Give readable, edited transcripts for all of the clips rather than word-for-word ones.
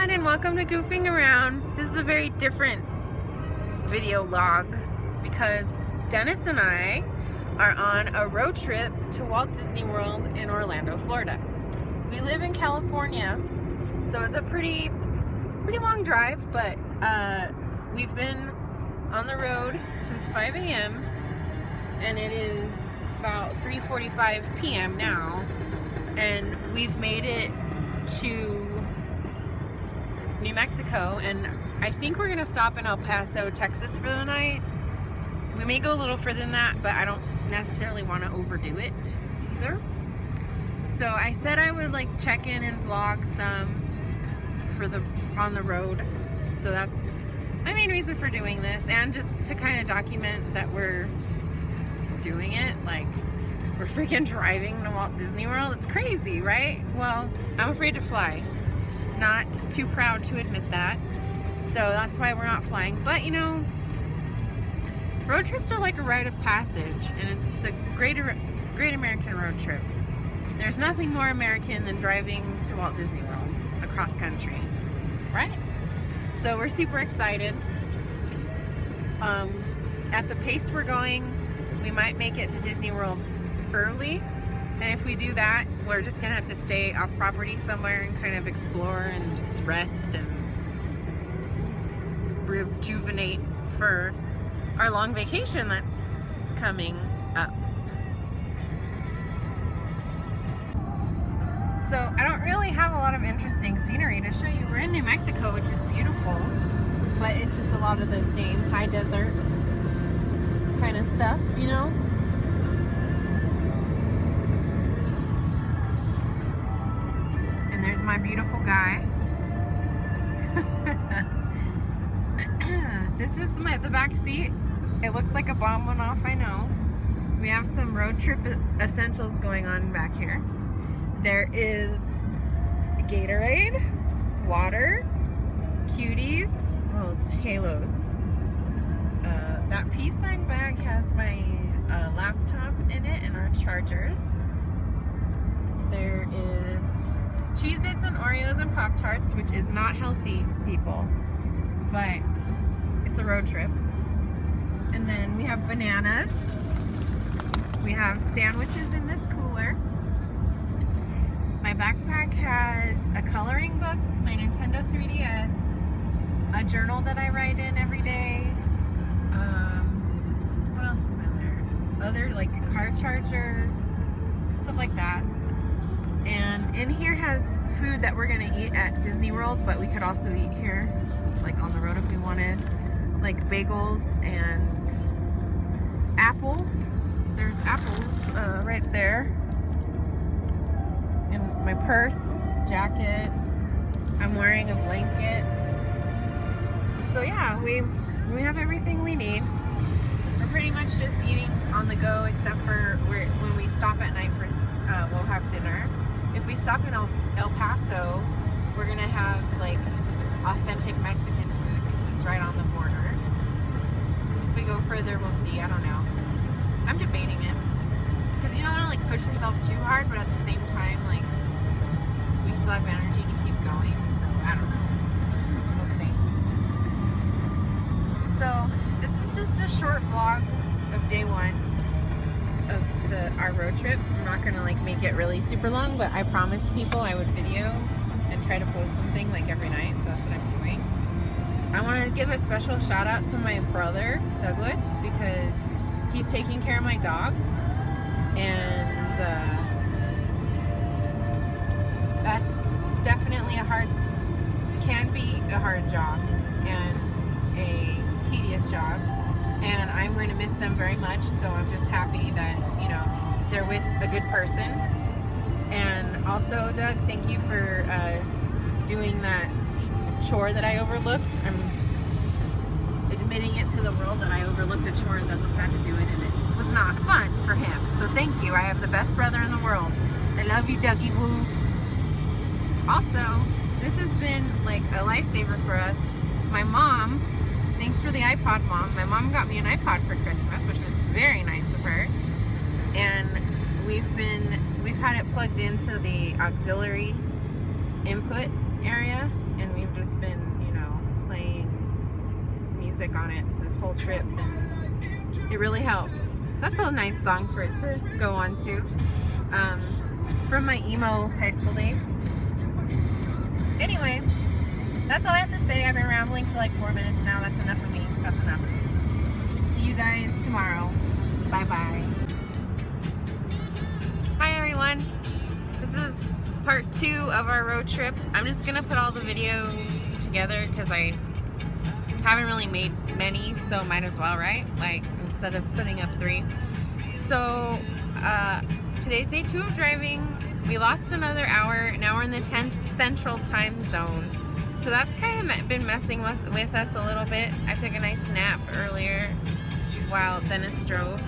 everyone, and welcome to Goofing Around. This is a very different video log because Dennis and I are on a road trip to Walt Disney World in Orlando, Florida. We live in California, so it's a pretty long drive, but we've been on the road since 5 a.m. and it is about 3:45 p.m. now, and we've made it to New Mexico, and I think we're gonna stop in El Paso, Texas for the night. We may go a little further than that, but I don't necessarily want to overdo it either. So I said I would like check in and vlog some for on the road. So that's my main reason for doing this, and just to kind of document that we're doing it. Like, we're freaking driving to Walt Disney World. It's crazy, right? Well, I'm afraid to fly. Not too proud to admit that. So that's why we're not flying. But you know, road trips are like a rite of passage, and it's the great American road trip. There's nothing more American than driving to Walt Disney World across country, right? So we're super excited. At the pace we're going, we might make it to Disney World early, and if we do that, we're just gonna have to stay off property somewhere and kind of explore and just rest and rejuvenate for our long vacation that's coming up. So I don't really have a lot of interesting scenery to show you. We're in New Mexico, which is beautiful, but it's just a lot of the same high desert kind of stuff, you know? And there's my beautiful guy. This is the back seat. It looks like a bomb went off, I know. We have some road trip essentials going on back here. There is Gatorade, water, cuties, well, it's Halos. That peace sign bag has my laptop in it and our chargers. There is Cheez-Its and Oreos and Pop-Tarts, which is not healthy, people, but it's a road trip. And then we have bananas. We have sandwiches in this cooler. My backpack has a coloring book, my Nintendo 3DS, a journal that I write in every day. What else is in there? Other like car chargers, stuff like that. And in here has food that we're gonna eat at Disney World, but we could also eat here, like on the road if we wanted. Like bagels and apples. There's apples right there. And my purse, jacket. I'm wearing a blanket. So yeah, we have everything we need. We're pretty much just eating on the go, except for when we stop at night for we'll have dinner. If we stop in El Paso, we're gonna have like authentic Mexican food because it's right on the border. If we go further, we'll see. I don't know. I'm debating it because you don't want to like push yourself too hard, but at the same time, like, we still have energy to keep going. So I don't know. We'll see. So this is just a short vlog of day one of our road trip. I'm not gonna like make it really super long, but I promised people I would video and try to post something like every night, so that's what I'm doing. I want to give a special shout out to my brother Douglas because he's taking care of my dogs, and that's definitely can be a hard job and a tedious job, and I'm going to miss them very much. So I'm just happy that, you know, they're with a good person. And also, Doug, thank you for doing that chore that I overlooked. I'm admitting it to the world that I overlooked a chore and Douglas had to do it, and it was not fun for him. So thank you. I have the best brother in the world. I love you, Dougie Woo. Also, this has been like a lifesaver for us. My mom, thanks for the iPod, Mom. My mom got me an iPod for Christmas, which was very nice of her. And we've had it plugged into the auxiliary input area, and we've just been, you know, playing music on it this whole trip, and it really helps. That's a nice song for it to go on to. From my emo high school days. Anyway, that's all I have to say. I've been rambling for like 4 minutes now. That's enough of me. That's enough. See you guys tomorrow. Bye-bye. Hi everyone. This is part 2 of our road trip. I'm just gonna put all the videos together because I haven't really made many, so might as well, right? Like, instead of putting up 3. So, today's day 2 of driving. We lost another hour. Now we're in the 10th Central Time Zone. So that's kind of been messing with us a little bit. I took a nice nap earlier while Dennis drove.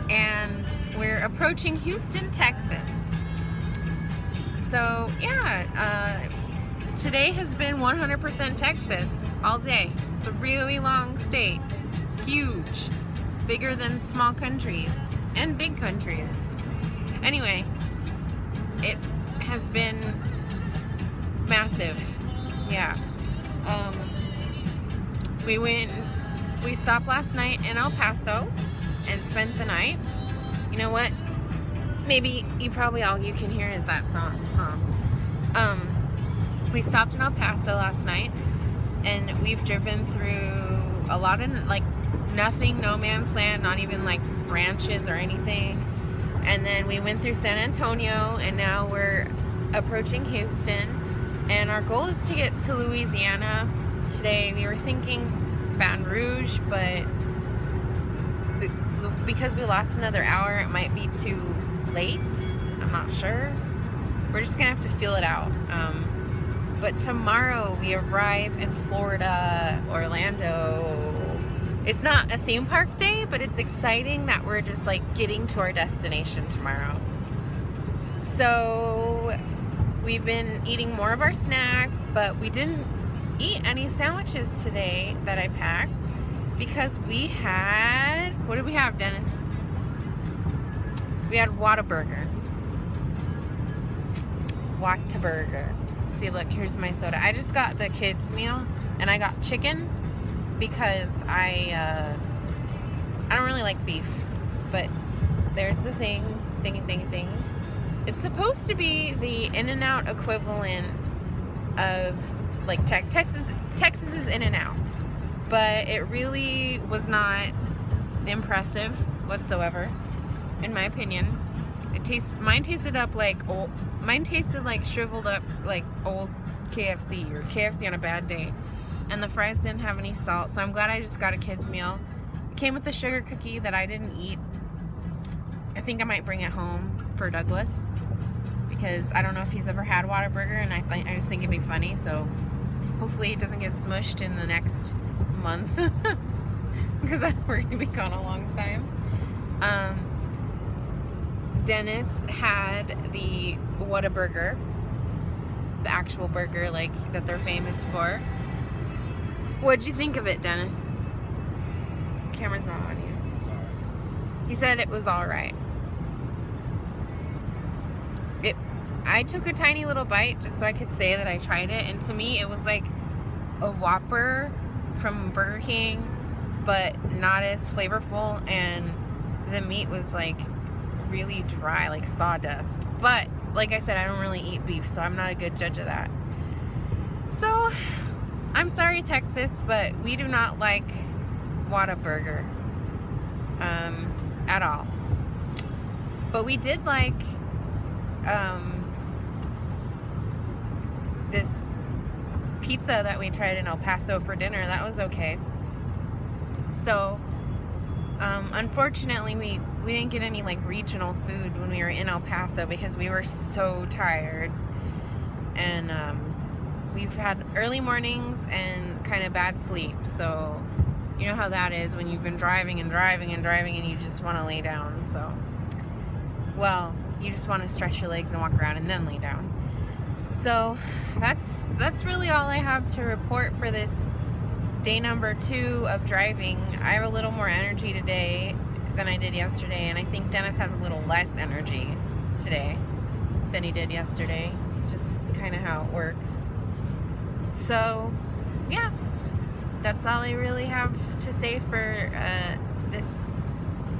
And we're approaching Houston, Texas. So, yeah, today has been 100% Texas all day. It's a really long state. Huge. Bigger than small countries and big countries. Anyway, it has been massive. Yeah. We stopped last night in El Paso and spent the night. You know what? Maybe probably all you can hear is that song, huh? We stopped in El Paso last night, and we've driven through a lot of like nothing, no man's land, not even like ranches or anything. And then we went through San Antonio, and now we're approaching Houston. And our goal is to get to Louisiana today. We were thinking Baton Rouge, but because we lost another hour, it might be too late. I'm not sure. We're just gonna have to feel it out. But tomorrow we arrive in Florida, Orlando. It's not a theme park day, but it's exciting that we're just like getting to our destination tomorrow. So we've been eating more of our snacks, but we didn't eat any sandwiches today that I packed because we had, what did we have, Dennis? We had Whataburger. Whataburger. See, look, here's my soda. I just got the kids meal, and I got chicken because I don't really like beef, but there's the thing. It's supposed to be the In-N-Out equivalent of like Texas's In-N-Out, but it really was not impressive whatsoever, in my opinion. Mine tasted like shriveled up like old KFC or KFC on a bad day. And the fries didn't have any salt, so I'm glad I just got a kid's meal. It came with a sugar cookie that I didn't eat. I think I might bring it home for Douglas because I don't know if he's ever had Whataburger, and I just think it'd be funny. So hopefully it doesn't get smushed in the next month because we're gonna be gone a long time. Dennis had the Whataburger, the actual burger like that they're famous for. What'd you think of it, Dennis? Camera's not on you. Sorry. He said it was all right. I took a tiny little bite just so I could say that I tried it, and to me it was like a Whopper from Burger King, but not as flavorful, and the meat was like really dry, like sawdust. But like I said, I don't really eat beef, so I'm not a good judge of that. So I'm sorry, Texas, but we do not like Whataburger at all. But we did like this pizza that we tried in El Paso for dinner. That was okay. So unfortunately we didn't get any like regional food when we were in El Paso because we were so tired, and we've had early mornings and kind of bad sleep. So you know how that is when you've been driving and you just want to lay down. So, well, you just want to stretch your legs and walk around and then lay down. So that's really all I have to report for this day number 2 of driving. I have a little more energy today than I did yesterday, and I think Dennis has a little less energy today than he did yesterday. Just kind of how it works. So, yeah, that's all I really have to say for this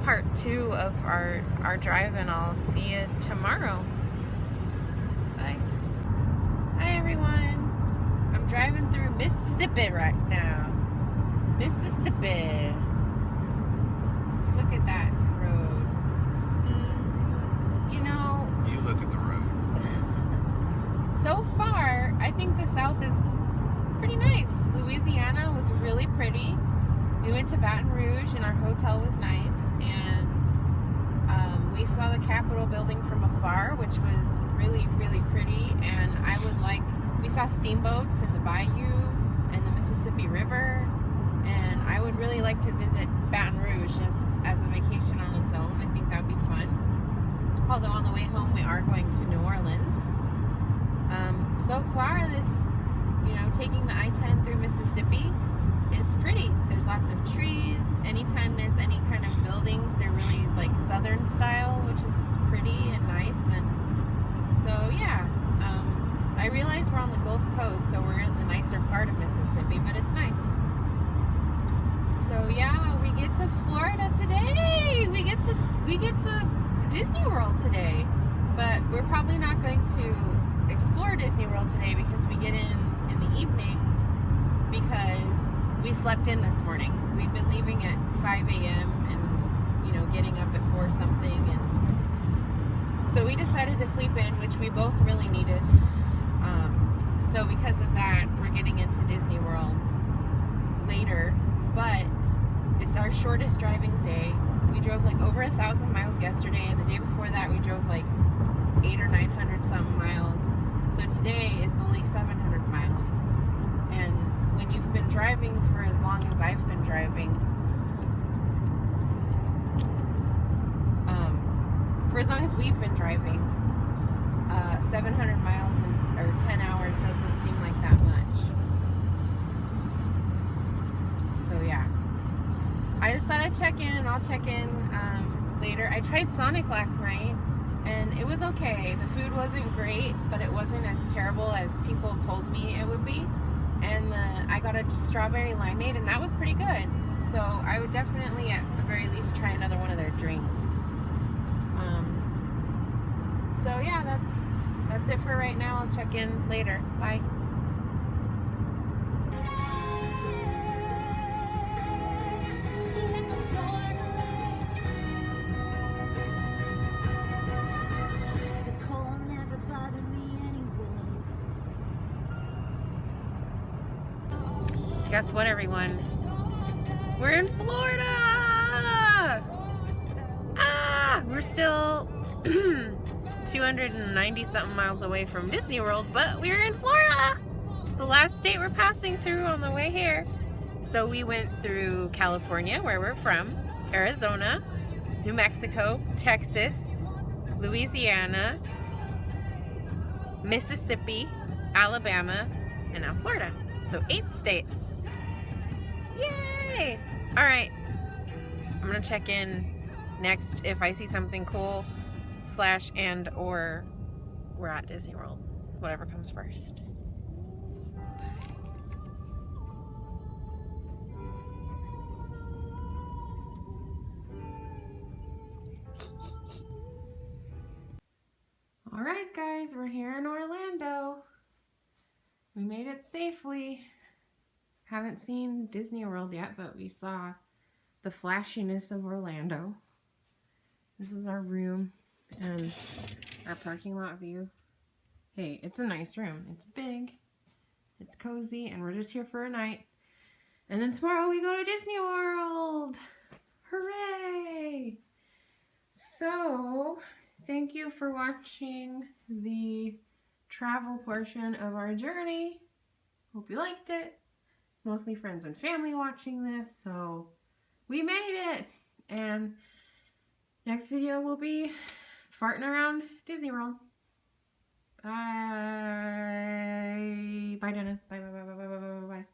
part 2 of our drive, and I'll see you tomorrow. Bye. Hi everyone. I'm driving through Mississippi right now. Mississippi. Look at that road. You know, you look at the road. So far, I think the South is pretty nice. Louisiana was really pretty. We went to Baton Rouge and our hotel was nice, and we saw the Capitol building from afar, which was really, really pretty. And we saw steamboats in the bayou and the Mississippi River, and I would really like to visit Baton Rouge just as a vacation on its own. I think that would be fun. Although on the way home we are going to New Orleans. So far, this, taking the I-10 through Mississippi is pretty. There's lots of trees. Anytime there's any kind of buildings, they're really like Southern style, which is pretty and nice. And so, yeah, I realize we're on the Gulf Coast, so we're in the nicer part of Mississippi, but it's nice. So, yeah, we get to Florida today. We get to Disney World today, but we're probably not going to explore Disney World today because we get in the evening because we slept in this morning. We'd been leaving at 5 a.m. and getting up at 4 something, and so we decided to sleep in, which we both really needed. So because of that, we're getting into Disney World later, but it's our shortest driving day. We drove like over 1,000 miles yesterday, and the day before that we drove like 800 or 900 something miles. So today it's only 700 miles. And when you've been driving for as long as I've been driving, for as long as we've been driving, 700 miles or 10 hours doesn't seem like that much. So yeah, I just thought I'd check in, and I'll check in later. I tried Sonic last night, and it was okay. The food wasn't great, but it wasn't as terrible as people told me it would be. And I got a strawberry limeade, and that was pretty good. So I would definitely, at the very least, try another one of their drinks. So yeah, that's it for right now. I'll check in later. Bye. Guess what, everyone? We're in Florida! We're still 290 something miles away from Disney World, but we're in Florida! It's the last state we're passing through on the way here. So we went through California, where we're from, Arizona, New Mexico, Texas, Louisiana, Mississippi, Alabama, and now Florida. So 8 states. Yay! All right, I'm gonna check in next if I see something cool / and or we're at Disney World. Whatever comes first. All right, guys, we're here in Orlando. We made it safely. Haven't seen Disney World yet, but we saw the flashiness of Orlando. This is our room and our parking lot view. Hey, it's a nice room. It's big, it's cozy, and we're just here for a night. And then tomorrow we go to Disney World. Hooray! So, thank you for watching the travel portion of our journey. Hope you liked it. Mostly friends and family watching this, so we made it. And next video will be farting around Disney World. Bye. Bye, Dennis. Bye, bye, bye, bye, bye, bye, bye, bye.